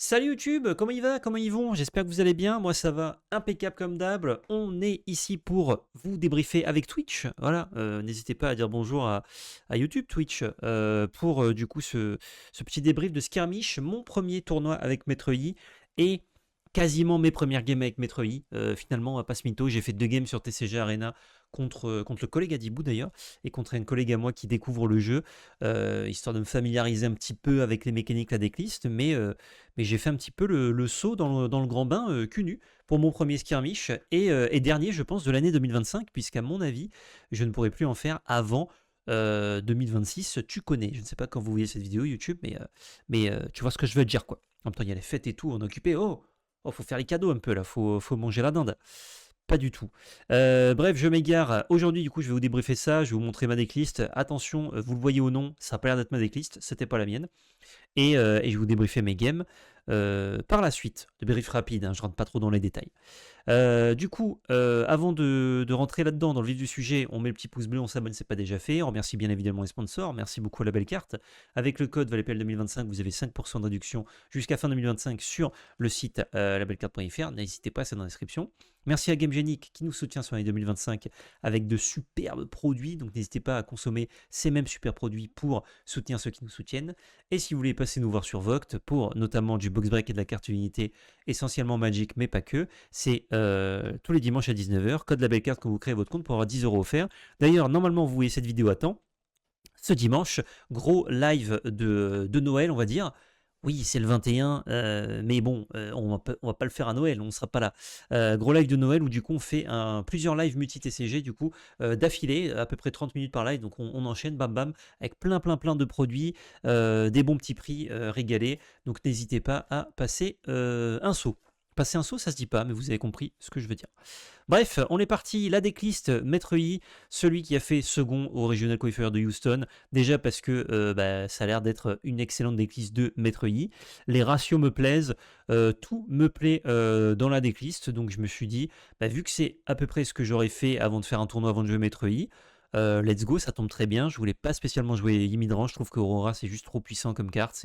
Salut YouTube, comment il va? Comment ils vont? J'espère que vous allez bien. Moi, ça va impeccable comme d'hab. On est ici pour vous débriefer avec Twitch. Voilà, n'hésitez pas à dire bonjour à YouTube, Twitch, pour du coup ce petit débrief de Skirmish, mon premier tournoi avec Maître Yi et quasiment mes premières games avec Maître Yi. Finalement, on va pas se mytho, j'ai fait 2 games sur TCG Arena contre le collègue Adibou d'ailleurs, et contre un collègue à moi qui découvre le jeu, histoire de me familiariser un petit peu avec les mécaniques, la decklist, mais j'ai fait un petit peu le saut dans le grand bain cul nu pour mon premier skirmish et dernier, je pense, de l'année 2025, puisqu'à mon avis, je ne pourrai plus en faire avant 2026. Tu connais, je ne sais pas quand vous voyez cette vidéo YouTube, mais tu vois ce que je veux dire, quoi. En même temps, il y a les fêtes et tout, on est occupé. Oh, faut faire les cadeaux un peu là, faut manger la dinde. Pas du tout. Bref, je m'égare. Aujourd'hui, du coup, je vais vous débriefer ça, je vais vous montrer ma decklist. Attention, vous le voyez au nom, ça n'a pas l'air d'être ma decklist, c'était pas la mienne. Et je vais vous débriefer mes games par la suite. Débrief rapide, hein, je rentre pas trop dans les détails. Du coup, avant de rentrer là-dedans, dans le vif du sujet, on met le petit pouce bleu, on s'abonne, c'est pas déjà fait. On remercie bien évidemment les sponsors. Merci beaucoup à la belle carte. Avec le code VALEPL 2025, vous avez 5% de réduction jusqu'à fin 2025 sur le site labelcarte.fr. N'hésitez pas, c'est dans la description. Merci à GameGenic qui nous soutient sur l'année 2025 avec de superbes produits. Donc n'hésitez pas à consommer ces mêmes super produits pour soutenir ceux qui nous soutiennent. Et si vous voulez passer nous voir sur Voct pour notamment du box break et de la carte unité, essentiellement Magic, mais pas que, c'est tous les dimanches à 19h. Code label carte quand vous créez votre compte pour avoir 10 euros offerts. D'ailleurs, normalement, vous voyez cette vidéo à temps. Ce dimanche, gros live de Noël, on va dire. Oui, c'est le 21, mais bon, on va pas le faire à Noël, on ne sera pas là. Gros live de Noël où du coup on fait plusieurs lives multi-TCG du coup d'affilée, à peu près 30 minutes par live, donc on enchaîne, bam bam, avec plein de produits, des bons petits prix régalés, donc n'hésitez pas à passer un saut. Passer un saut, ça se dit pas, mais vous avez compris ce que je veux dire. Bref, on est parti. La decklist, Maître Yi, celui qui a fait second au Regional Qualifier de Houston. Déjà parce que ça a l'air d'être une excellente decklist de Maître Yi. Les ratios me plaisent, tout me plaît dans la decklist. Donc je me suis dit, vu que c'est à peu près ce que j'aurais fait avant de faire un tournoi, avant de jouer Maître Yi, let's go, ça tombe très bien. Je voulais pas spécialement jouer Yi midrange. Je trouve que Aurora c'est juste trop puissant comme carte.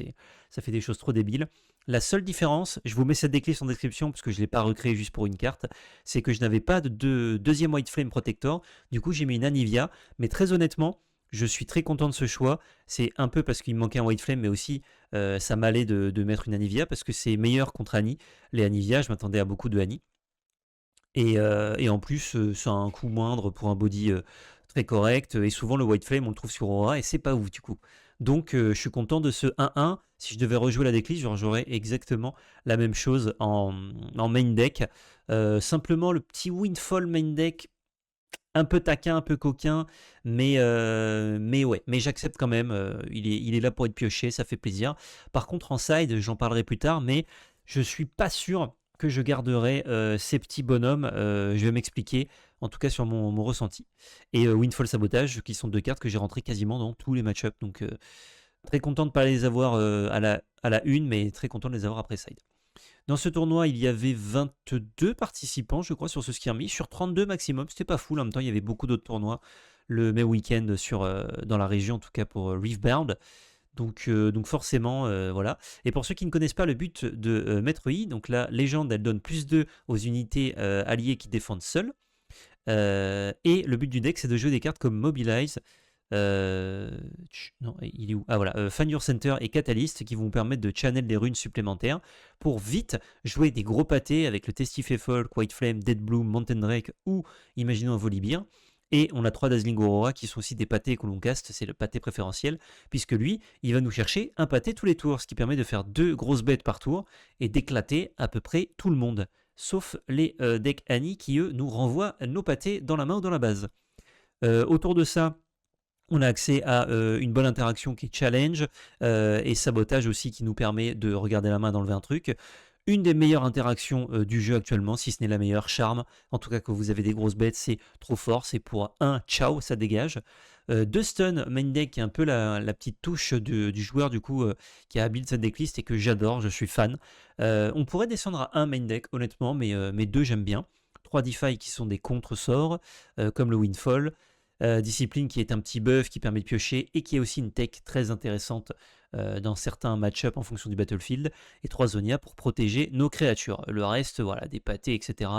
Ça fait des choses trop débiles. La seule différence, je vous mets cette decklist en description parce que je ne l'ai pas recréé juste pour une carte, c'est que je n'avais pas de deuxième White Flame Protector. Du coup, j'ai mis une Anivia. Mais très honnêtement, je suis très content de ce choix. C'est un peu parce qu'il me manquait un White Flame, mais aussi ça m'allait de mettre une Anivia parce que c'est meilleur contre Annie. Les Anivia, je m'attendais à beaucoup de Annie. Et en plus, c'est un coût moindre pour un body très correct. Et souvent, le White Flame, on le trouve sur Aura et c'est pas ouf du coup. Donc, je suis content de ce 1-1. Si je devais rejouer la decklist, je rejouerais exactement la même chose en main deck. Simplement, le petit Windfall main deck, un peu taquin, un peu coquin, mais ouais, mais j'accepte quand même. Il est là pour être pioché, ça fait plaisir. Par contre, en side, j'en parlerai plus tard, mais je suis pas sûr que je garderai ces petits bonhommes. Je vais m'expliquer, en tout cas sur mon ressenti. Et Windfall Sabotage, qui sont 2 cartes que j'ai rentrées quasiment dans tous les match-ups. Donc très content de ne pas les avoir à la une, mais très content de les avoir après side. Dans ce tournoi, il y avait 22 participants, je crois, sur ce skirmish, sur 32 maximum. C'était pas fou, en même temps, il y avait beaucoup d'autres tournois le même week-end dans la région, en tout cas pour Reefbound. Donc forcément, voilà. Et pour ceux qui ne connaissent pas le but de Maître Yi, donc la légende, elle donne +2 aux unités alliées qui défendent seules. Et le but du deck, c'est de jouer des cartes comme Mobilize. Non, il est où? Ah voilà, Fan Your Center et Catalyst qui vont vous permettre de channel des runes supplémentaires pour vite jouer des gros pâtés avec le Testify Folk, White Flame, Dead Bloom, Mountain Drake ou imaginons un Volibear. Et on a 3 Dazzling Aurora qui sont aussi des pâtés que l'on caste, c'est le pâté préférentiel, puisque lui, il va nous chercher un pâté tous les tours, ce qui permet de faire 2 grosses bêtes par tour et d'éclater à peu près tout le monde. Sauf les decks Annie qui, eux, nous renvoient nos pâtés dans la main ou dans la base. Autour de ça, on a accès à une bonne interaction qui est challenge et sabotage aussi qui nous permet de regarder la main, d'enlever un truc. Une des meilleures interactions du jeu actuellement, si ce n'est la meilleure, charme. En tout cas, quand vous avez des grosses bêtes, c'est trop fort. C'est pour un ciao, ça dégage. 2 stun main deck qui est un peu la petite touche du joueur du coup qui a build cette decklist et que j'adore, je suis fan. On pourrait descendre à 1 main deck honnêtement, mais 2 j'aime bien. 3 Defy qui sont des contre-sorts comme le Windfall. Discipline qui est un petit buff qui permet de piocher et qui est aussi une tech très intéressante dans certains match-up en fonction du battlefield, et 3 Zonia pour protéger nos créatures. Le reste, voilà, des pâtés, etc.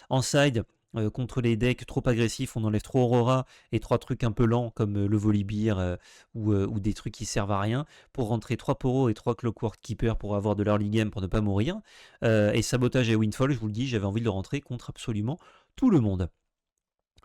En side, contre les decks trop agressifs, on enlève 3 Aurora et 3 trucs un peu lents comme le Volibear ou des trucs qui servent à rien pour rentrer 3 Poro et 3 Clockwork Keeper pour avoir de l'early game pour ne pas mourir. Et Sabotage et Windfall, je vous le dis, j'avais envie de le rentrer contre absolument tout le monde.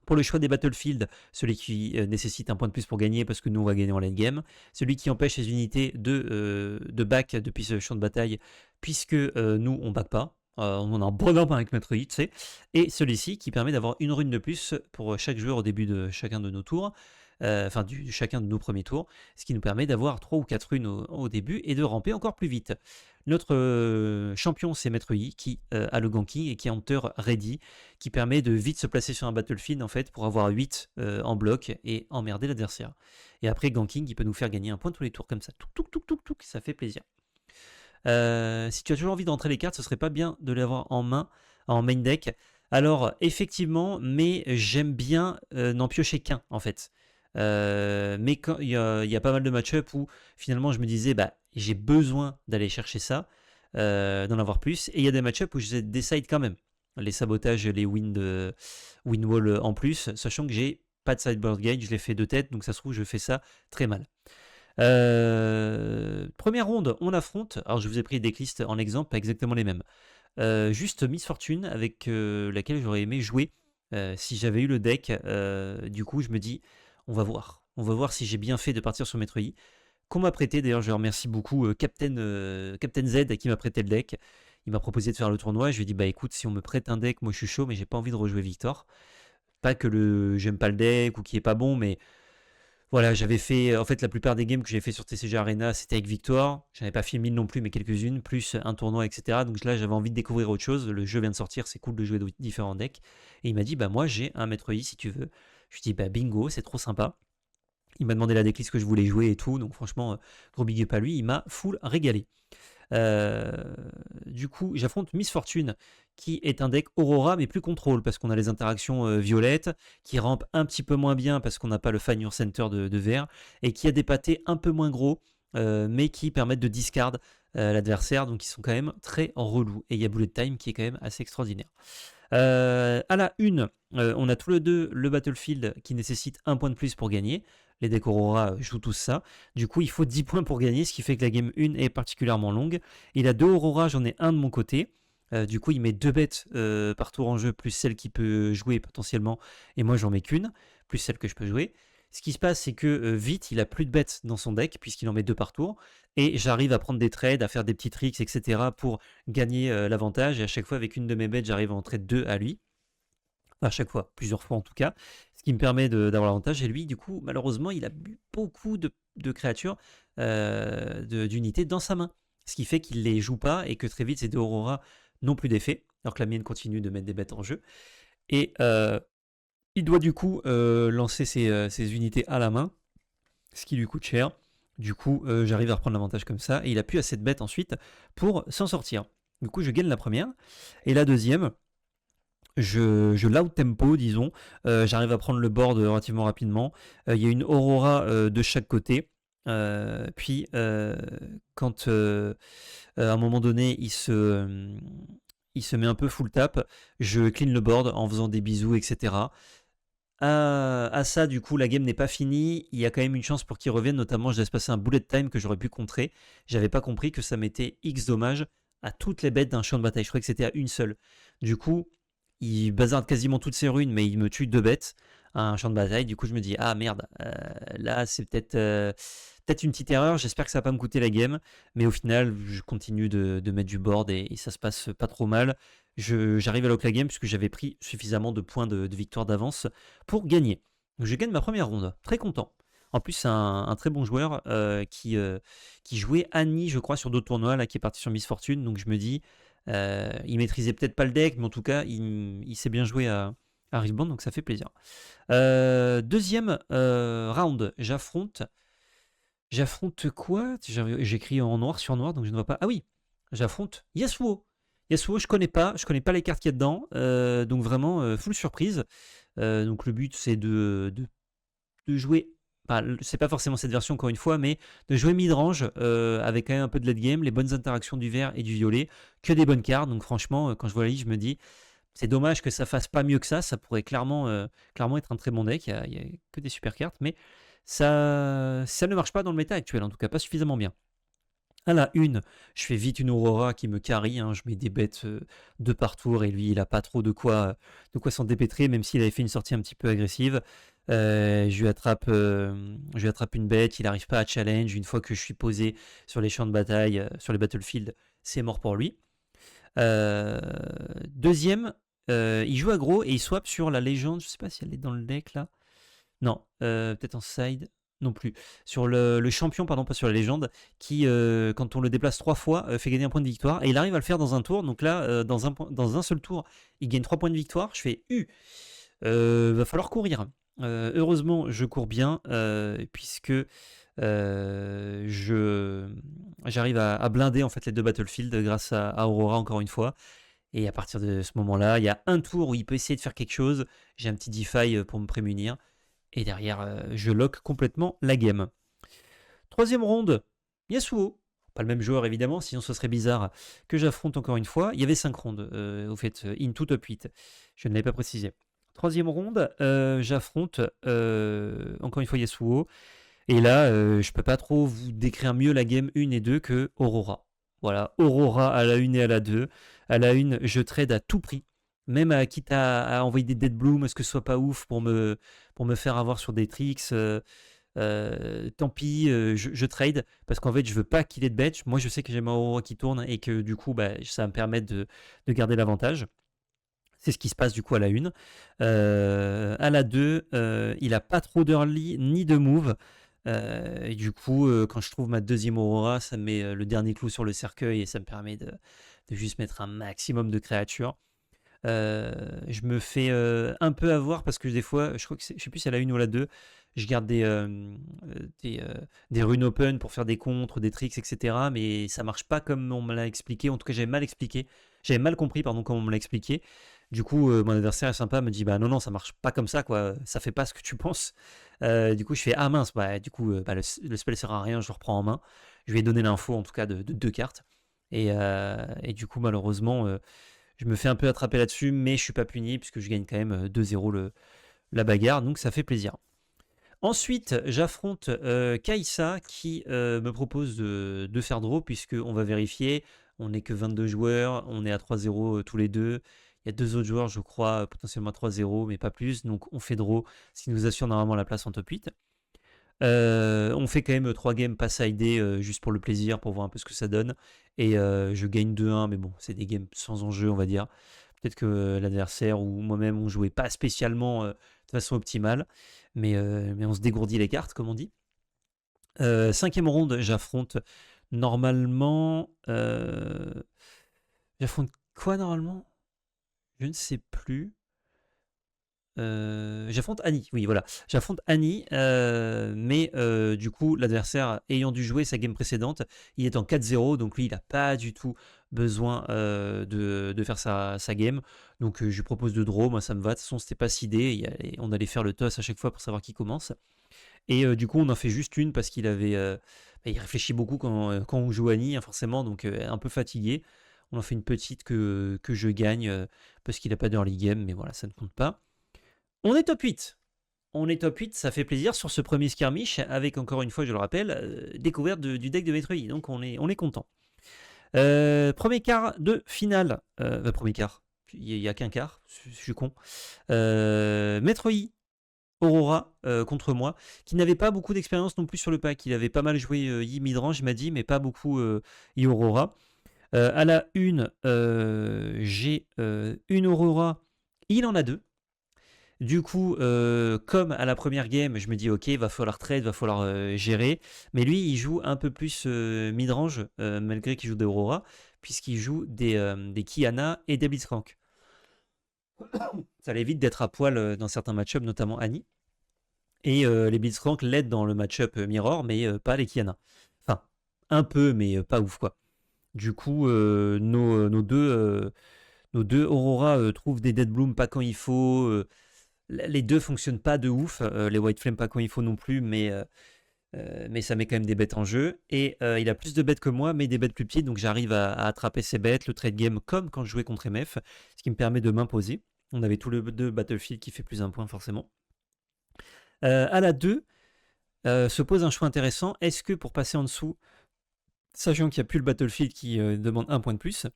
Pour le choix des battlefields, celui qui nécessite un point de plus pour gagner parce que nous on va gagner en late game, celui qui empêche les unités de back depuis ce champ de bataille puisque nous on back pas, on a un bonhomme avec Maître Yi, tu sais, et celui-ci qui permet d'avoir une rune de plus pour chaque joueur au début de chacun de nos tours, enfin chacun de nos premiers tours, ce qui nous permet d'avoir 3 ou 4 runes au début et de ramper encore plus vite. Notre champion, c'est Maître Yi, qui a le ganking et qui est Hunter Ready, qui permet de vite se placer sur un battlefield en fait pour avoir 8 en bloc et emmerder l'adversaire. Et après, ganking, il peut nous faire gagner un point tous les tours, comme ça. Touc, ça fait plaisir. Si tu as toujours envie d'entrer les cartes, ce serait pas bien de l'avoir en main, en main deck. Alors, effectivement, mais j'aime bien n'en piocher qu'un, en fait. Mais quand il y a pas mal de match-up où finalement je me disais bah j'ai besoin d'aller chercher ça, d'en avoir plus, et il y a des match-up où je décide quand même les sabotages, les win-wall en plus, sachant que j'ai pas de sideboard gauge, je l'ai fait de tête, donc ça se trouve je fais ça très mal. Première ronde, on affronte, alors je vous ai pris des decklists en exemple, pas exactement les mêmes, juste Miss Fortune avec laquelle j'aurais aimé jouer si j'avais eu le deck. Du coup je me dis on va voir si j'ai bien fait de partir sur Maître Yi, qu'on m'a prêté. D'ailleurs, je remercie beaucoup Captain Z qui m'a prêté le deck. Il m'a proposé de faire le tournoi. Je lui ai dit, bah écoute, si on me prête un deck, moi je suis chaud, mais j'ai pas envie de rejouer Victor. Pas que j'aime pas le deck ou qu'il est pas bon, mais voilà, j'avais fait, en fait, la plupart des games que j'ai fait sur TCG Arena, c'était avec Victor. J'en avais pas fait 1000 non plus, mais quelques-unes, plus un tournoi, etc. Donc là, j'avais envie de découvrir autre chose. Le jeu vient de sortir, c'est cool de jouer différents decks. Et il m'a dit, bah moi j'ai un Maître Yi si tu veux. Je lui ai dit, bah bingo, c'est trop sympa. Il m'a demandé la decklist que je voulais jouer et tout, donc franchement, gros big up à lui, il m'a full régalé. Du coup, j'affronte Miss Fortune, qui est un deck Aurora, mais plus contrôle, parce qu'on a les interactions violettes, qui rampe un petit peu moins bien, parce qu'on n'a pas le Find Your Center de vert, et qui a des pâtés un peu moins gros, mais qui permettent de discard l'adversaire, donc ils sont quand même très relous. Et il y a Bullet Time, qui est quand même assez extraordinaire. À la une, on a tous les deux le Battlefield qui nécessite un point de plus pour gagner. Les decks Aurora jouent tous ça. Du coup, il faut 10 points pour gagner, ce qui fait que la game 1 est particulièrement longue. Il a 2 Aurora, j'en ai un de mon côté. Du coup, il met 2 bêtes par tour en jeu, plus celle qu'il peut jouer potentiellement. Et moi, j'en mets qu'une, plus celle que je peux jouer. Ce qui se passe, c'est que vite, il a plus de bêtes dans son deck, puisqu'il en met 2 par tour. Et j'arrive à prendre des trades, à faire des petits tricks, etc. pour gagner l'avantage. Et à chaque fois, avec une de mes bêtes, j'arrive à en trade 2 à lui. À chaque fois, plusieurs fois en tout cas, ce qui me permet d'avoir l'avantage. Et lui, du coup, malheureusement, il a beaucoup de créatures, d'unités dans sa main. Ce qui fait qu'il les joue pas et que très vite, ces deux Aurora n'ont plus d'effet, alors que la mienne continue de mettre des bêtes en jeu. Et il doit du coup lancer ses unités à la main, ce qui lui coûte cher. Du coup, j'arrive à reprendre l'avantage comme ça. Et il a plus assez de bêtes ensuite pour s'en sortir. Du coup, je gagne la première. Et la deuxième, je loud tempo, disons. J'arrive à prendre le board relativement rapidement. Il y a une Aurora de chaque côté. Puis, quand à un moment donné, il se met un peu full tap, je clean le board en faisant des bisous, etc. À ça, du coup, la game n'est pas finie. Il y a quand même une chance pour qu'il revienne. Notamment, je laisse passer un bullet time que j'aurais pu contrer. J'avais pas compris que ça mettait X dommages à toutes les bêtes d'un champ de bataille. Je croyais que c'était à une seule. Du coup, il bazarde quasiment toutes ses runes, mais il me tue 2 bêtes à un champ de bataille. Du coup, je me dis, ah merde, là, c'est peut-être une petite erreur. J'espère que ça va pas me coûter la game. Mais au final, je continue de mettre du board et ça se passe pas trop mal. J'arrive à lock la game puisque j'avais pris suffisamment de points de victoire d'avance pour gagner. Donc, je gagne ma première ronde. Très content. En plus, c'est un très bon joueur qui jouait Annie, je crois, sur d'autres tournois, là, qui est parti sur Miss Fortune. Donc, je me dis, il maîtrisait peut-être pas le deck, mais en tout cas, il sait bien jouer à Riftbound, donc ça fait plaisir. Deuxième round, j'affronte quoi? J'écris en noir sur noir, donc je ne vois pas. Ah oui, j'affronte Yasuo. Yasuo, je connais pas les cartes qu'il y a dedans, donc vraiment full surprise. Donc le but, c'est de jouer Bah, c'est pas forcément cette version encore une fois, mais de jouer mid-range avec quand même un peu de late game, les bonnes interactions du vert et du violet, que des bonnes cartes. Donc franchement, quand je vois la liste, je me dis, c'est dommage que ça fasse pas mieux que ça pourrait clairement être un très bon deck, il y a que des super cartes, mais ça ne marche pas dans le méta actuel, en tout cas pas suffisamment bien. À la une, je fais vite une Aurora qui me carry, hein, je mets des bêtes de par tour et lui il a pas trop de quoi s'en dépêtrer, même s'il avait fait une sortie un petit peu agressive. Je lui attrape une bête, il n'arrive pas à challenge, une fois que je suis posé sur les champs de bataille, sur les battlefields, c'est mort pour lui. Deuxième, il joue aggro et il swap sur la légende, je sais pas si elle est dans le deck là. Non, peut-être en side. Non plus. Sur le champion, pardon, pas sur la légende, qui, quand on le déplace 3 fois, fait gagner un point de victoire. Et il arrive à le faire dans un tour. Donc là, dans un seul tour, il gagne 3 points de victoire. Je fais va falloir courir. Heureusement, je cours bien, puisque j'arrive à blinder en fait les deux battlefields grâce à Aurora encore une fois. Et à partir de ce moment-là, il y a un tour où il peut essayer de faire quelque chose. J'ai un petit DeFi pour me prémunir. Et derrière, je lock complètement la game. Troisième ronde, Yasuo. Pas le même joueur évidemment, sinon ce serait bizarre que j'affronte encore une fois. Il y avait 5 rondes, au fait, into top 8. Je ne l'avais pas précisé. Troisième ronde, j'affronte encore une fois Yasuo. Et là, je peux pas trop vous décrire mieux la game 1 et 2 que Aurora. Voilà, Aurora à la 1 et à la 2. À la 1, je trade à tout prix. Même quitte à envoyer des Dead Bloom, est-ce que ce soit pas ouf pour me faire avoir sur des tricks. Tant pis, je trade parce qu'en fait, je veux pas qu'il ait de bench. Moi, je sais que j'ai ma Aurora qui tourne et que du coup, bah, ça va me permettre de garder l'avantage. C'est ce qui se passe du coup à la 1. À la 2, il a pas trop d'early ni de move. Et du coup, quand je trouve ma deuxième Aurora, ça me met le dernier clou sur le cercueil et ça me permet de juste mettre un maximum de créatures. Je me fais un peu avoir parce que des fois, je crois que je sais plus si c'est la 1 ou la 2, je garde des runes open pour faire des contres, des tricks, etc. Mais ça marche pas comme on me l'a expliqué. En tout cas, j'avais mal expliqué. J'avais mal compris, pardon, comme on me l'a expliqué. Du coup, mon adversaire est sympa, me dit bah non, non, ça marche pas comme ça, quoi. Ça fait pas ce que tu penses. Du coup, je fais ah mince, bah du coup, bah, le spell sert à rien, je le reprends en main. Je lui ai donné l'info en tout cas de deux cartes. Et du coup, malheureusement, je me fais un peu attraper là-dessus, mais je suis pas puni puisque je gagne quand même 2-0 la bagarre, donc ça fait plaisir. Ensuite, j'affronte Kaisa qui me propose de faire draw puisqu'on va vérifier. On n'est que 22 joueurs, on est à 3-0 tous les deux. Il y a deux autres joueurs, je crois, potentiellement à 3-0, mais pas plus. Donc on fait draw, ce qui nous assure normalement la place en top 8. On fait quand même 3 games pas sidés juste pour le plaisir, pour voir un peu ce que ça donne. Et je gagne 2-1, mais bon, c'est des games sans enjeu, on va dire. Peut-être que l'adversaire ou moi-même, on jouait pas spécialement de façon optimale, mais on se dégourdit les cartes, comme on dit. Cinquième ronde, j'affronte normalement. J'affronte quoi normalement? Je ne sais plus. J'affronte Annie, oui voilà. J'affronte Annie, mais du coup l'adversaire ayant dû jouer sa game précédente, il est en 4-0, donc lui il n'a pas du tout besoin de faire sa game. Donc je lui propose de draw, moi ça me va, de toute façon c'était pas sidé, on allait faire le toss à chaque fois pour savoir qui commence. Et du coup on en fait juste une parce qu'il avait... il réfléchit beaucoup quand on joue Annie, hein, forcément, donc un peu fatigué. On en fait une petite que je gagne parce qu'il n'a pas d'early game, mais voilà, ça ne compte pas. On est top 8. On est top 8, ça fait plaisir sur ce premier skirmish avec, encore une fois, je le rappelle, découverte du deck de Metroid. Donc on est content. Premier quart de finale. Premier quart. Il n'y a qu'un quart. Je suis con. Metroid Aurora contre moi, qui n'avait pas beaucoup d'expérience non plus sur le pack. Il avait pas mal joué Yi midrange, il m'a dit, mais pas beaucoup Yi Aurora. À la une, j'ai une Aurora. Il en a deux. Du coup, comme à la première game, je me dis ok, va falloir trade, va falloir gérer. Mais lui, il joue un peu plus midrange, malgré qu'il joue des Aurora, puisqu'il joue des Kiana et des Blitzcrank. Ça l'évite d'être à poil dans certains match-ups, notamment Annie. Et les Blitzcrank l'aident dans le match-up Mirror, mais pas les Kiana. Enfin, un peu, mais pas ouf quoi. Du coup, nos deux Aurora trouvent des Dead Bloom pas quand il faut. Les deux fonctionnent pas de ouf. Les White Flame pas quand il faut non plus, mais ça met quand même des bêtes en jeu. Et il a plus de bêtes que moi, mais des bêtes plus petites, donc j'arrive à attraper ces bêtes, le trade game comme quand je jouais contre MF, ce qui me permet de m'imposer. On avait tous les deux Battlefield qui fait plus un point forcément. À la 2, se pose un choix intéressant. Est-ce que pour passer en dessous, sachant qu'il n'y a plus le Battlefield qui demande un point de plus,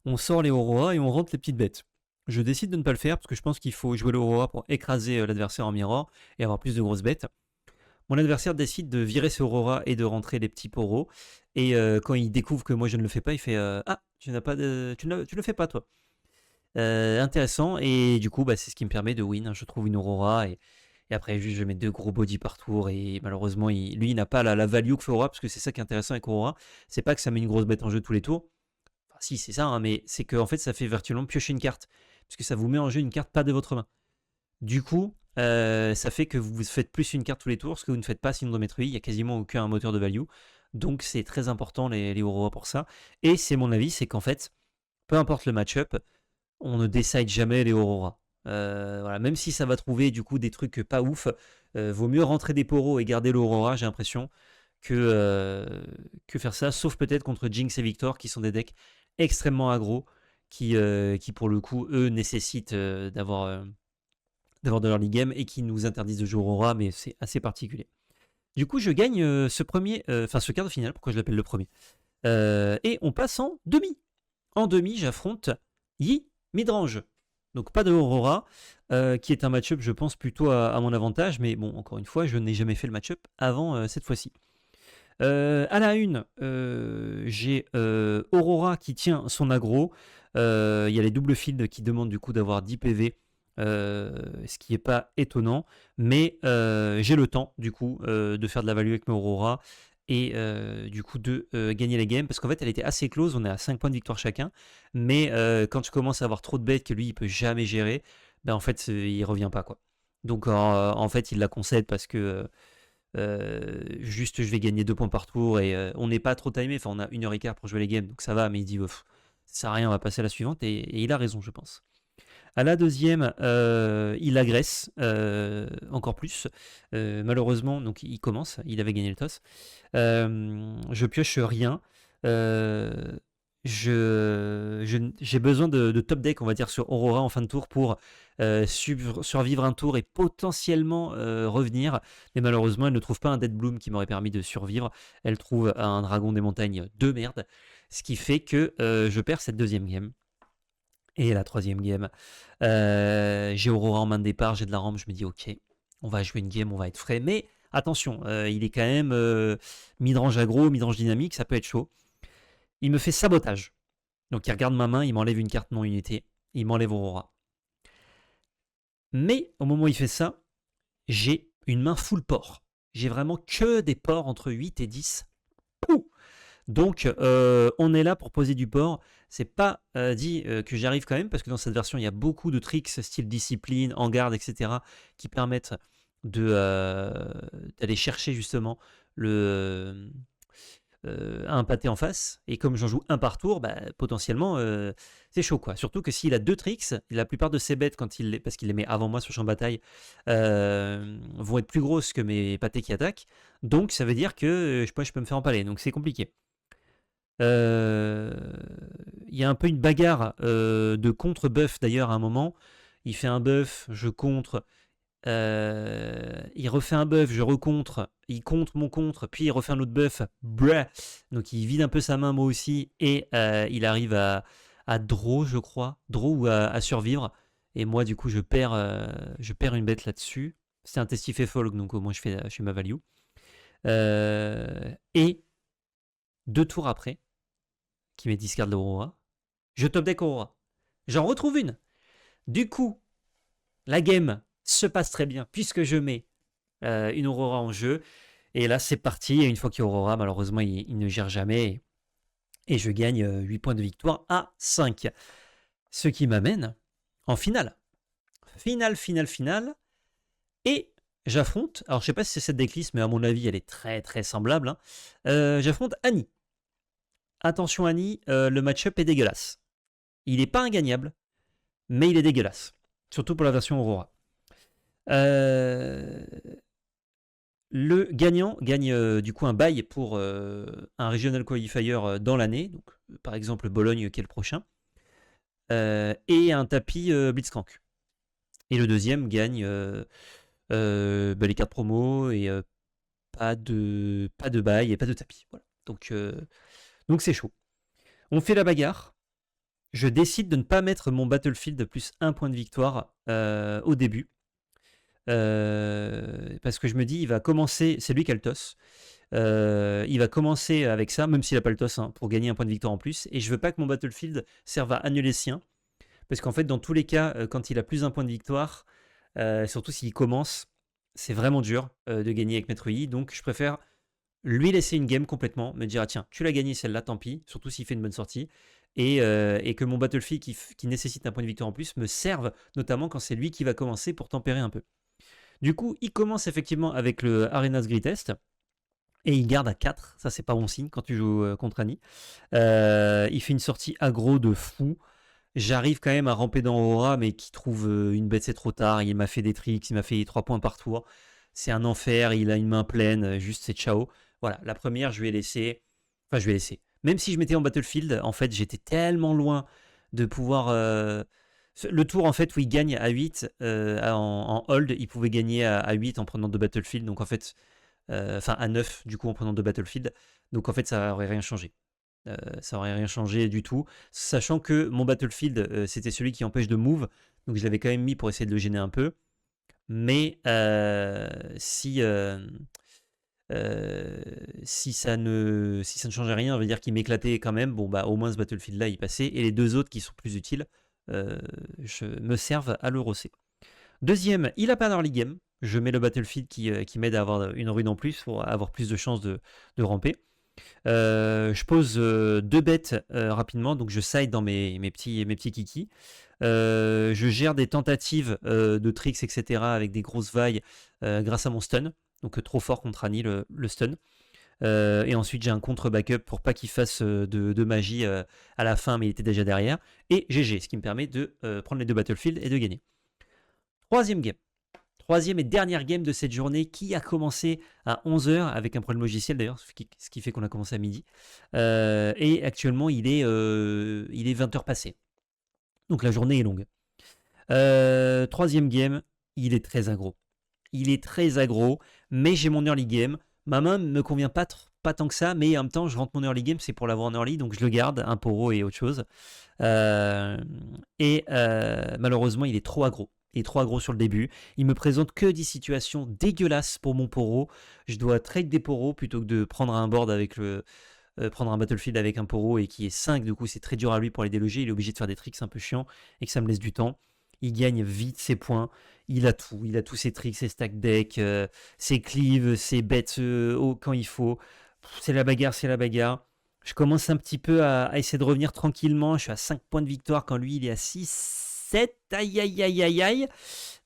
on sort les Aurora et on rentre les petites bêtes? Je décide de ne pas le faire parce que je pense qu'il faut jouer l'Aurora pour écraser l'adversaire en mirror et avoir plus de grosses bêtes. Mon adversaire décide de virer ses Aurora et de rentrer les petits poros. Et quand il découvre que moi je ne le fais pas, il fait Ah, tu ne le fais pas toi. Intéressant. Et du coup, c'est ce qui me permet de win. Je trouve une Aurora et après, juste, je mets 2 gros body par tour. Et malheureusement, lui, il n'a pas la value que fait Aurora parce que c'est ça qui est intéressant avec Aurora. C'est pas que ça met une grosse bête en jeu tous les tours. Enfin, si, c'est ça, hein, mais c'est qu'en fait, ça fait virtuellement piocher une carte. Parce que ça vous met en jeu une carte pas de votre main. Du coup, ça fait que vous faites plus une carte tous les tours, ce que vous ne faites pas sinon dans Metro, il n'y a quasiment aucun moteur de value. Donc c'est très important les Aurora pour ça. Et c'est mon avis, c'est qu'en fait, peu importe le match-up, on ne décide jamais les Aurora. Voilà, même si ça va trouver du coup des trucs pas ouf, vaut mieux rentrer des poros et garder l'Aurora, j'ai l'impression, que faire ça, sauf peut-être contre Jinx et Victor, qui sont des decks extrêmement aggro, qui pour le coup, eux, nécessitent d'avoir de leur league game et qui nous interdisent de jouer Aurora, mais c'est assez particulier. Du coup, je gagne ce quart de finale, pourquoi je l'appelle le premier. Et on passe en demi. En demi, j'affronte Yi Midrange. Donc pas de Aurora, qui est un match-up, je pense, plutôt à mon avantage, mais bon, encore une fois, je n'ai jamais fait le match-up avant cette fois-ci. À la une, j'ai Aurora qui tient son aggro. Il y a les double fields qui demandent du coup d'avoir 10 PV, ce qui n'est pas étonnant. Mais j'ai le temps du coup de faire de la value avec mes Aurora et du coup de gagner les games. Parce qu'en fait, elle était assez close, on est à 5 points de victoire chacun. Mais quand je commence à avoir trop de bêtes que lui, il peut jamais gérer, en fait, il revient pas quoi. Donc en fait, il la concède parce que juste je vais gagner 2 points par tour et on n'est pas trop timé, enfin on a 1h15 pour jouer les games donc ça va, mais il dit ça sert à rien, on va passer à la suivante et il a raison je pense. À la deuxième, il agresse encore plus. Malheureusement, donc il commence, il avait gagné le toss. Je pioche rien. Euh, j'ai besoin de top deck, on va dire, sur Aurora en fin de tour pour survivre un tour et potentiellement revenir. Mais malheureusement, elle ne trouve pas un Dead Bloom qui m'aurait permis de survivre. Elle trouve un dragon des montagnes de merde. Ce qui fait que je perds cette deuxième game. Et la troisième game, j'ai Aurora en main de départ, j'ai de la rampe, je me dis ok, on va jouer une game, on va être frais. Mais attention, il est quand même midrange aggro, midrange dynamique, ça peut être chaud. Il me fait sabotage. Donc il regarde ma main, il m'enlève une carte non unité, il m'enlève Aurora. Mais au moment où il fait ça, j'ai une main full port. J'ai vraiment que des ports entre 8 et 10. Pouh. Donc on est là pour poser du port. C'est pas dit que j'y arrive quand même, parce que dans cette version, il y a beaucoup de tricks, style discipline, en garde, etc., qui permettent d'aller chercher justement un pâté en face. Et comme j'en joue un par tour, potentiellement, c'est chaud, quoi. Surtout que s'il a 2 tricks, la plupart de ses bêtes, parce qu'il les met avant moi sur champ de bataille, vont être plus grosses que mes pâtés qui attaquent. Donc ça veut dire que je peux me faire empaler. Donc c'est compliqué. Il y a un peu une bagarre de contre-buff d'ailleurs à un moment. Il fait un buff, je contre. Il refait un buff, je recontre. Il contre mon contre, puis il refait un autre buff. Brah. Donc il vide un peu sa main moi aussi. Et il arrive à draw, je crois. Draw ou à survivre. Et moi du coup je perds une bête là-dessus. C'est un testif folk, donc au moins je fais ma value. Et 2 tours après, qui met discard l'Aurora, je top deck Aurora. J'en retrouve une. Du coup, la game se passe très bien puisque je mets une Aurora en jeu. Et là, c'est parti. Et une fois qu'il y a Aurora, malheureusement, il ne gère jamais. Et je gagne 8 points de victoire à 5. Ce qui m'amène en finale. Finale. Et j'affronte, alors je sais pas si c'est cette decklist, mais à mon avis, elle est très très semblable. Hein. J'affronte Annie. Attention Annie, le match-up est dégueulasse. Il n'est pas ingagnable, mais il est dégueulasse. Surtout pour la version Aurora. Euh, Le gagnant gagne du coup un bail pour un regional qualifier dans l'année, donc par exemple Bologne qui est le prochain, et un tapis Blitzcrank. Et le deuxième gagne les cartes promo et pas de bail et pas de tapis. Voilà. Donc c'est chaud. On fait la bagarre. Je décide de ne pas mettre mon Battlefield plus un point de victoire au début. Parce que je me dis, il va commencer, c'est lui qui a le toss. Il va commencer avec ça, même s'il n'a pas le toss, hein, pour gagner un point de victoire en plus. Et je veux pas que mon Battlefield serve à annuler le sien. Parce qu'en fait, dans tous les cas, quand il a plus d'un point de victoire, surtout s'il commence, c'est vraiment dur de gagner avec Maître Yi. Donc je préfère lui laisser une game complètement, me dire ah, tiens, tu l'as gagné celle-là, tant pis, surtout s'il fait une bonne sortie. Et que mon Battlefield qui nécessite un point de victoire en plus me serve, notamment quand c'est lui qui va commencer pour tempérer un peu. Du coup, il commence effectivement avec le Arena's Greatest. Et il garde à 4, ça c'est pas bon signe quand tu joues contre Annie. Il fait une sortie aggro de fou. J'arrive quand même à ramper dans Aura, mais qui trouve une bête c'est trop tard. Il m'a fait des tricks, il m'a fait 3 points par tour. C'est un enfer, il a une main pleine, juste c'est ciao. Voilà, la première je lui ai laissé. Enfin, je lui ai laissé. Même si je m'étais en Battlefield, en fait, j'étais tellement loin de pouvoir. Le tour en fait où il gagne à 8 en hold, il pouvait gagner à 8 en prenant 2 Battlefield. Donc en fait, enfin à 9 du coup en prenant 2 Battlefield. Donc en fait, ça aurait rien changé. Ça aurait rien changé du tout. Sachant que mon Battlefield, c'était celui qui empêche de move. Donc je l'avais quand même mis pour essayer de le gêner un peu. Mais si ça ne changeait rien, ça veut dire qu'il m'éclatait quand même. Bon, bah au moins ce Battlefield-là, il passait. Et les deux autres qui sont plus utiles me servent à le rosser. Deuxième, il a pas d'early game. Je mets le Battlefield qui m'aide à avoir une rune en plus pour avoir plus de chances de ramper. Je pose 2 bêtes rapidement, donc je side dans mes petits kikis. Je gère des tentatives de tricks, etc. avec des grosses vagues grâce à mon stun. Donc trop fort contre Annie le stun. Et ensuite j'ai un contre backup pour pas qu'il fasse de magie à la fin, mais il était déjà derrière. Et GG, ce qui me permet de prendre les 2 Battlefield et de gagner. Troisième game. Troisième et dernière game de cette journée qui a commencé à 11h avec un problème logiciel d'ailleurs, ce qui fait qu'on a commencé à midi. Et actuellement, il est 20h passé. Donc la journée est longue. Troisième game, il est très aggro. Il est très aggro, mais j'ai mon early game. Ma main ne me convient pas tant que ça, mais en même temps, je rentre mon early game, c'est pour l'avoir en early, donc je le garde, un poro et autre chose. Malheureusement, il est trop aggro. Il est trop aggro sur le début. Il me présente que des situations dégueulasses pour mon poro. Je dois trade des poros plutôt que de prendre un board avec prendre un Battlefield avec un poro et qui est 5. Du coup, c'est très dur à lui pour les déloger. Il est obligé de faire des tricks un peu chiants et que ça me laisse du temps. Il gagne vite ses points. Il a tout. Il a tous ses tricks, ses stack decks, ses cleaves, ses bêtes quand il faut. C'est la bagarre, c'est la bagarre. Je commence un petit peu à essayer de revenir tranquillement. Je suis à 5 points de victoire quand lui, il est à 6, 7. Aïe, aïe, aïe, aïe, aïe.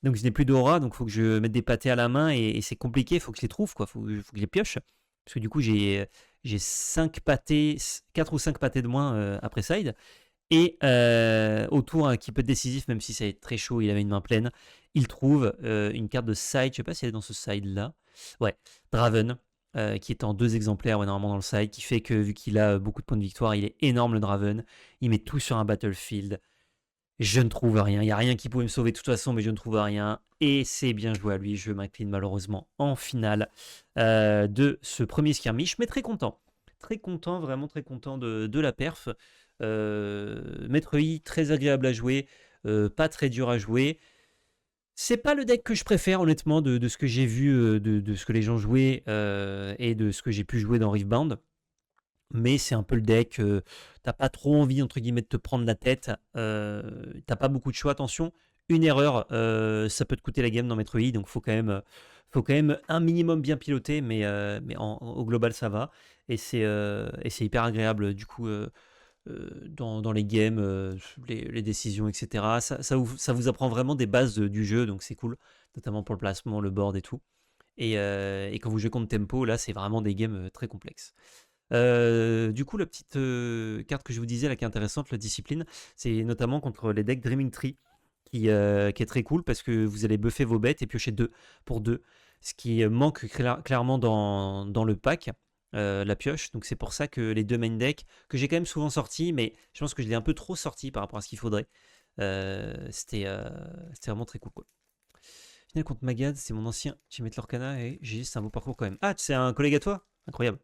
Donc je n'ai plus d'aura, donc il faut que je mette des pâtés à la main et c'est compliqué. Il faut que je les trouve, quoi. Faut que je les pioche. Parce que du coup, j'ai 5 pâtés, 4 ou 5 pâtés de moins après side. Et au tour qui peut être décisif, même si ça est très chaud, il avait une main pleine. Il trouve une carte de side. Je sais pas si elle est dans ce side-là. Ouais, Draven. Qui est en 2 exemplaires normalement dans le side, qui fait que vu qu'il a beaucoup de points de victoire, il est énorme le Draven. Il met tout sur un Battlefield. Je ne trouve rien. Il n'y a rien qui pouvait me sauver de toute façon, mais je ne trouve rien. Et c'est bien joué à lui. Je m'incline malheureusement en finale de ce premier skirmish, mais très content. Très content, vraiment très content de la perf. Maître Yi, très agréable à jouer, pas très dur à jouer. C'est pas le deck que je préfère, honnêtement, de ce que j'ai vu, de ce que les gens jouaient et de ce que j'ai pu jouer dans Riftbound. Mais c'est un peu le deck, t'as pas trop envie, entre guillemets, de te prendre la tête. T'as pas beaucoup de choix, attention. Une erreur, ça peut te coûter la game dans Maître Yi, donc faut quand même un minimum bien piloter, mais au global, ça va. Et c'est hyper agréable, du coup, dans les games, les décisions, etc. Ça vous apprend vraiment des bases du jeu, donc c'est cool, notamment pour le placement, le board et tout. Et quand vous jouez contre Tempo, là, c'est vraiment des games très complexes. Du coup, la petite carte que je vous disais, là, qui est intéressante, la discipline, c'est notamment contre les decks Dreaming Tree. qui est très cool parce que vous allez buffer vos bêtes et piocher 2 pour 2. Ce qui manque clairement dans le pack, la pioche. Donc c'est pour ça que les 2 main decks, que j'ai quand même souvent sortis, mais je pense que je l'ai un peu trop sorti par rapport à ce qu'il faudrait. C'était vraiment très cool, quoi. Final contre Magad, c'est mon ancien teammate Lorcana et j'ai juste un beau parcours quand même. Ah, c'est un collègue à toi? Incroyable.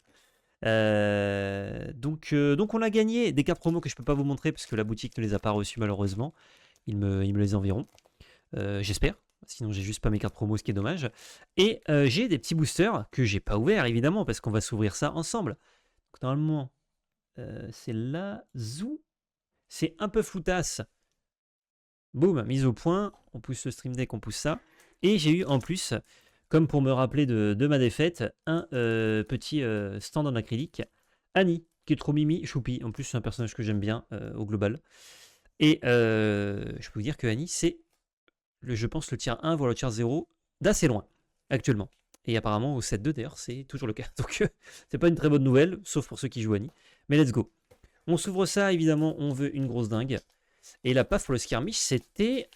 Donc on a gagné des cartes promo que je peux pas vous montrer parce que la boutique ne les a pas reçues malheureusement. Ils me les enverront. J'espère. Sinon j'ai juste pas mes cartes promo, ce qui est dommage. Et j'ai des petits boosters que j'ai pas ouverts évidemment parce qu'on va s'ouvrir ça ensemble. Donc, normalement, c'est la Zoo. C'est un peu floutasse. Boum, mise au point. On pousse le stream deck, on pousse ça. Et j'ai eu en plus, comme pour me rappeler de ma défaite, un petit stand en acrylique. Annie, qui est trop mimi, choupi. En plus, c'est un personnage que j'aime bien au global. Et je peux vous dire que Annie, c'est, je pense, le tier 1, voire le tier 0 d'assez loin, actuellement. Et apparemment, au 7-2, d'ailleurs, c'est toujours le cas. Donc, c'est pas une très bonne nouvelle, sauf pour ceux qui jouent Annie. Mais let's go. On s'ouvre ça, évidemment, on veut une grosse dingue. Et la paf pour le skirmish, c'était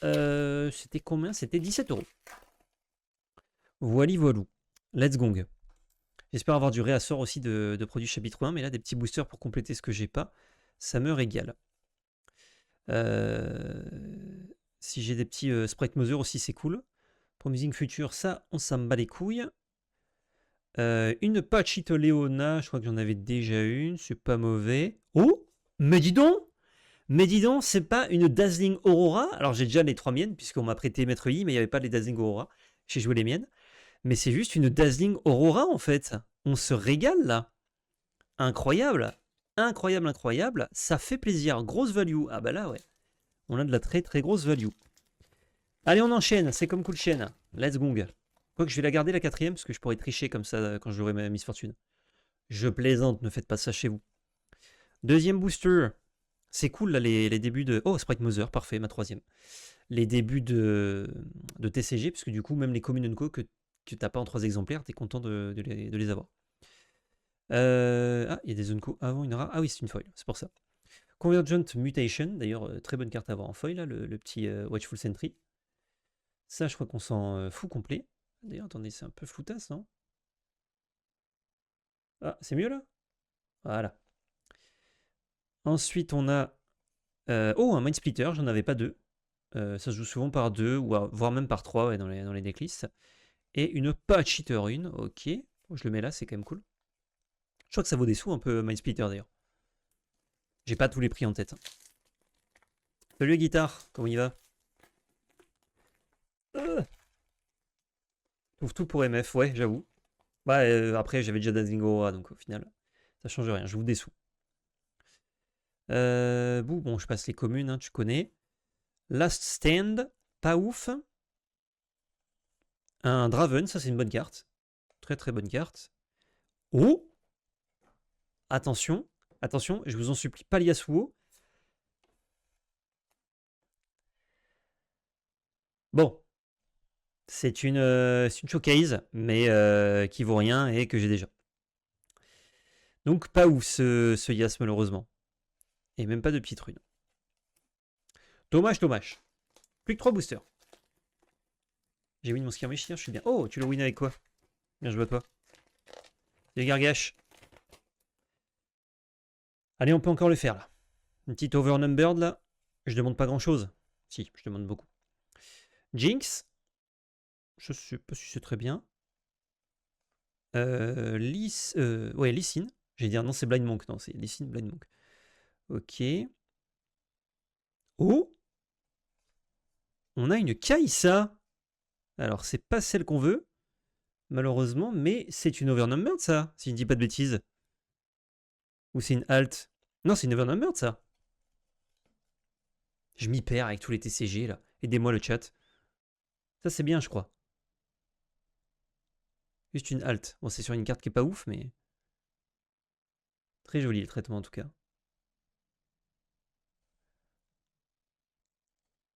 combien? C'était 17 €. Voili voilou. Let's gong. J'espère avoir du réassort aussi de produits chapitre 1, mais là, des petits boosters pour compléter ce que j'ai pas, ça me régale. Si j'ai des petits Sprite Mother aussi, c'est cool. Promising Future, ça, on s'en bat les couilles. Une Pachito Leona, je crois que j'en avais déjà une, c'est pas mauvais. Oh, mais dis donc! Mais dis donc, c'est pas une Dazzling Aurora. Alors j'ai déjà les 3 miennes, puisqu'on m'a prêté Maître Yi, mais il n'y avait pas les Dazzling Aurora. J'ai joué les miennes. Mais c'est juste une Dazzling Aurora en fait. On se régale là. Incroyable. Incroyable, incroyable. Ça fait plaisir. Grosse value. Ah bah là ouais. On a de la très très grosse value. Allez, on enchaîne. C'est comme Cool Chain. Let's gong. Quoique je vais la garder la 4ème, parce que je pourrais tricher comme ça quand j'aurai ma misfortune. Je plaisante, ne faites pas ça chez vous. Deuxième booster. C'est cool là les débuts de... Oh, Sprite Mother, parfait, ma 3ème. Les débuts de TCG, parce que du coup, même les communes co que t'as pas en 3 exemplaires, t'es content de les avoir. Ah, il y a des Unco avant une rare. Ah oui, c'est une foil, c'est pour ça. Convergent Mutation, d'ailleurs, très bonne carte à avoir en foil, là, le petit Watchful Sentry. Ça, je crois qu'on s'en fout complet. D'ailleurs, attendez, c'est un peu floutasse, non? Ah, c'est mieux là? Voilà. Ensuite, on a... oh, un Mind Splitter, j'en avais pas deux. Ça se joue souvent par 2, voire même par 3 ouais, dans les decklists. Et une Pachito Rune, ok. Je le mets là, c'est quand même cool. Je crois que ça vaut des sous un peu Mind Splitter d'ailleurs. J'ai pas tous les prix en tête. Salut Guitare, comment il va? Trouve tout pour MF, ouais, j'avoue. Bah, après, j'avais déjà Dazzling Aurora, donc au final, ça change rien, je vous des sous. Bon, je passe les communes, hein, tu connais. Last Stand, pas ouf. Un Draven, ça c'est une bonne carte. Très très bonne carte. Oh! Attention, attention, je vous en supplie, pas l'Yasuo. Bon, c'est une showcase, mais qui vaut rien et que j'ai déjà. Donc pas ouf ce Yas malheureusement. Et même pas de petite rune. Dommage, dommage. Plus que 3 boosters. J'ai win mon skirmish, je suis bien. Oh, tu le win avec quoi? Bien joué à toi. Les Gargash. Allez, on peut encore le faire là. Une petite overnumbered là. Je demande pas grand chose. Si, je demande beaucoup. Jinx. Je sais pas si c'est très bien. Ouais, Lee Sin. J'ai dire non, c'est Blind Monk. Non, c'est Lee Sin, Blind Monk. Ok. Oh! On a une Kaisa. Alors, c'est pas celle qu'on veut, malheureusement, mais c'est une overnumbered ça, si je ne dis pas de bêtises. Ou c'est une alt. Non, c'est une overnumbered ça. Je m'y perds avec tous les TCG là. Aidez-moi le chat. Ça c'est bien, je crois. Juste une alt. Bon, c'est sur une carte qui est pas ouf, mais très joli le traitement en tout cas.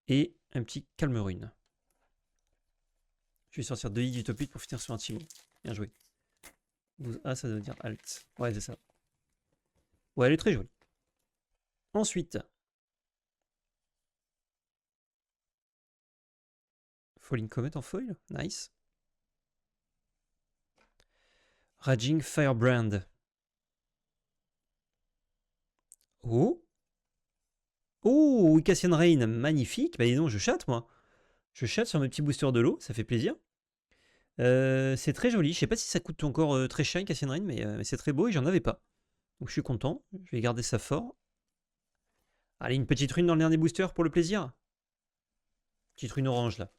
Et un petit calme rune. Je vais sortir 2 i du top 8 pour finir sur un Timo. Bien joué. 12A, ça doit dire alt. Ouais, c'est ça. Ouais, elle est très jolie. Ensuite, Falling Comet en foil, nice. Raging Firebrand. Oh. Oh, Cassian Rain, magnifique. Bah dis donc, je chatte moi. Je chatte sur mes petits boosters de l'eau, ça fait plaisir. C'est très joli. Je sais pas si ça coûte encore très cher, Cassian Rain, mais c'est très beau et j'en avais pas. Donc je suis content. Je vais garder ça fort. Allez, une petite rune dans le dernier booster pour le plaisir. Petite rune orange là.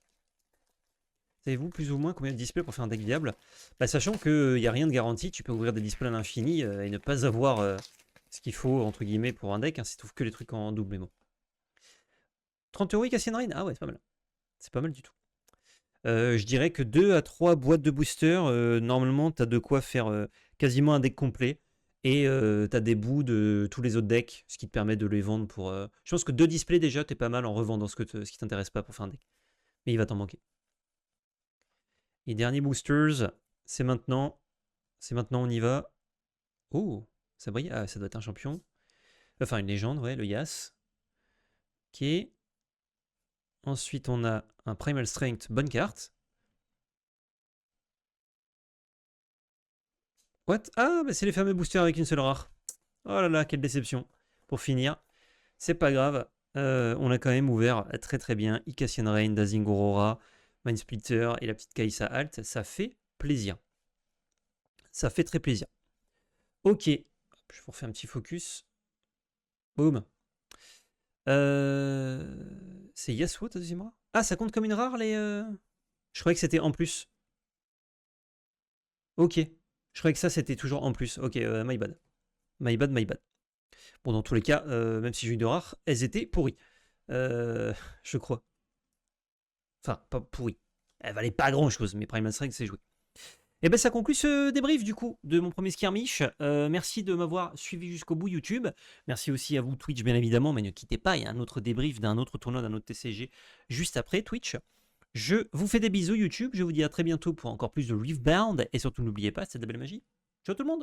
Savez-vous plus ou moins combien de displays pour faire un deck viable? Bah, sachant qu'il n'y a rien de garanti, tu peux ouvrir des displays à l'infini et ne pas avoir ce qu'il faut, entre guillemets, pour un deck, hein, si tu trouves que les trucs en double mémo. 30 € Cassian Rain? Ah ouais, c'est pas mal. C'est pas mal du tout. Je dirais que 2 à 3 boîtes de boosters, normalement, tu as de quoi faire quasiment un deck complet. Et tu as des bouts de tous les autres decks, ce qui te permet de les vendre pour... Je pense que 2 displays déjà, t'es pas mal en revendant ce qui t'intéresse pas pour faire un deck. Mais il va t'en manquer. Et dernier boosters, c'est maintenant. C'est maintenant, on y va. Oh, ça brille. Ah, ça doit être un champion. Enfin, une légende, ouais, le Yas. Ok. Ensuite, on a un Primal Strength, bonne carte. What? Ah, bah c'est les fameux boosters avec une seule rare. Oh là là, quelle déception. Pour finir, c'est pas grave. On a quand même ouvert très très bien Cassian Rain, Dazing Aurora, Mind Splitter et la petite Kai'Sa Alt. Ça fait plaisir. Ça fait très plaisir. Ok, je vous refais un petit focus. Boum. C'est Yasuo, ta deuxième rare? Ah, ça compte comme une rare les. Je croyais que c'était en plus. Ok. Je croyais que ça c'était toujours en plus. Ok, my bad. My bad, my bad. Bon, dans tous les cas, même si j'ai eu de rares, elles étaient pourries. Je crois. Enfin, pas pourries. Elles valaient pas grand chose, mais Primal Strike, c'est joué. Et bien ça conclut ce débrief du coup de mon premier skirmish. Merci de m'avoir suivi jusqu'au bout YouTube. Merci aussi à vous Twitch bien évidemment, mais ne quittez pas, il y a un autre débrief d'un autre tournoi, d'un autre TCG juste après Twitch. Je vous fais des bisous YouTube, je vous dis à très bientôt pour encore plus de Riftbound et surtout n'oubliez pas, c'est de la belle magie. Ciao tout le monde!